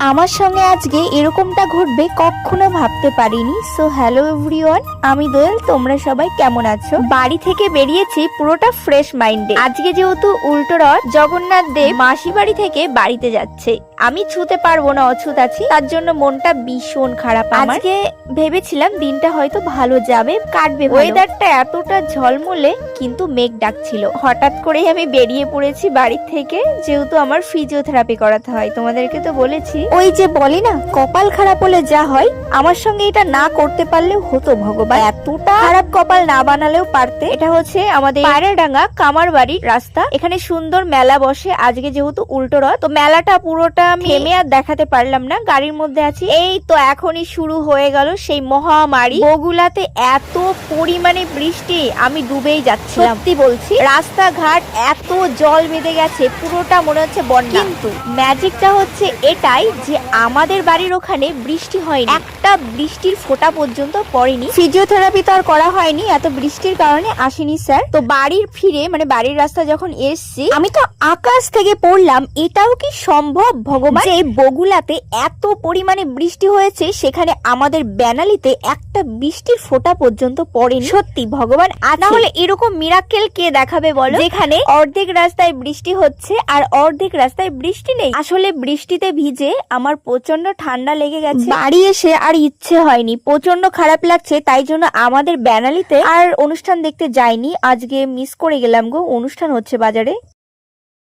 আমার সঙ্গে আজকে এরকমটা ঘটবে কখনো ভাবতে পারিনি। সো হ্যালো এভরিওয়ান, আমি দোয়েল। তোমরা সবাই কেমন আছো? বাড়ি থেকে বেরিয়েছি পুরোটা ফ্রেশ মাইন্ডে। আজকে যেহেতু উল্টো রথ, জগন্নাথ দেব মাসি বাড়ি থেকে বাড়িতে যাচ্ছে। আমি ছুতে পারবো না, অছুত আছি, তার জন্য মনটা ভীষণ খারাপ। আজকে ভেবেছিলাম দিনটা হয়তো ভালো যাবে, কাটবে, ওয়েদারটা এতটা ঝলমলে, কিন্তু মেঘ ডাকছিল। হঠাৎ করেই আমি বেরিয়ে পড়েছি বাড়ি থেকে, যেহেতু আমার ফিজিওথেরাপি করাতে হয়। তোমাদেরকে তো বলেছি, ওই যে বলি না, কপাল খারাপ হলে যা হয়, আমার সঙ্গে এটা না করতে পারলেও হতো। ভগবান এতটা খারাপ কপাল না বানালেও পারতে। এটা হচ্ছে আমাদের পায়রাডাঙ্গা কামার বাড়ির রাস্তা। এখানে সুন্দর মেলা বসে। আজকে যেহেতু উল্টো রথ, তো মেলাটা পুরোটা থেমে আর দেখাতে পারলাম না, গাড়ির মধ্যে আছি। এই তো এখনই শুরু হয়ে গেল সেই মহামারী। বগুলাতে এত পরিমাণে বৃষ্টি, আমি ডুবেই যাচ্ছিলাম। সত্যি বলছি, রাস্তাঘাট এত জল বেঁধে গেছে, পুরোটা মনে হচ্ছে বন্যা। কিন্তু ম্যাজিকটা হচ্ছে এটাই যে আমাদের বাড়ির ওখানে বৃষ্টি হয়নি, একটা বৃষ্টির ফোঁটা পর্যন্ত পড়েনি। ফিজিওথেরাপি তো আর করা হয়নি, এত বৃষ্টির কারণে আসেনি স্যার। তো বাড়ির ফিরে, মানে বাড়ির রাস্তা যখন এসছি, আমি তো আকাশ থেকে পড়লাম, এটাও কি সম্ভব ভগবান, যে বগুলাতে এত পরিমাণে বৃষ্টি হয়েছে, সেখানে আমাদের বেনালিতে একটা বৃষ্টির ফোঁটা পর্যন্ত পড়েনি। সত্যি ভগবান আছে, না হলে এরকম মিরাক্কেল কে দেখাবে বলো, যেখানে অর্ধেক রাস্তায় বৃষ্টি হচ্ছে আর অর্ধেক রাস্তায় বৃষ্টি নেই। আসলে বৃষ্টিতে ভিজে আমার প্রচন্ড ঠান্ডা লেগে গেছে। বাড়ি এসে আর ইচ্ছে হয়নি, প্রচন্ড খারাপ লাগছে। তাই জন্য আমাদের বেনালিতে আর অনুষ্ঠান দেখতে যাইনি, আজকে মিস করে গেলাম গো। অনুষ্ঠান হচ্ছে বাজারে,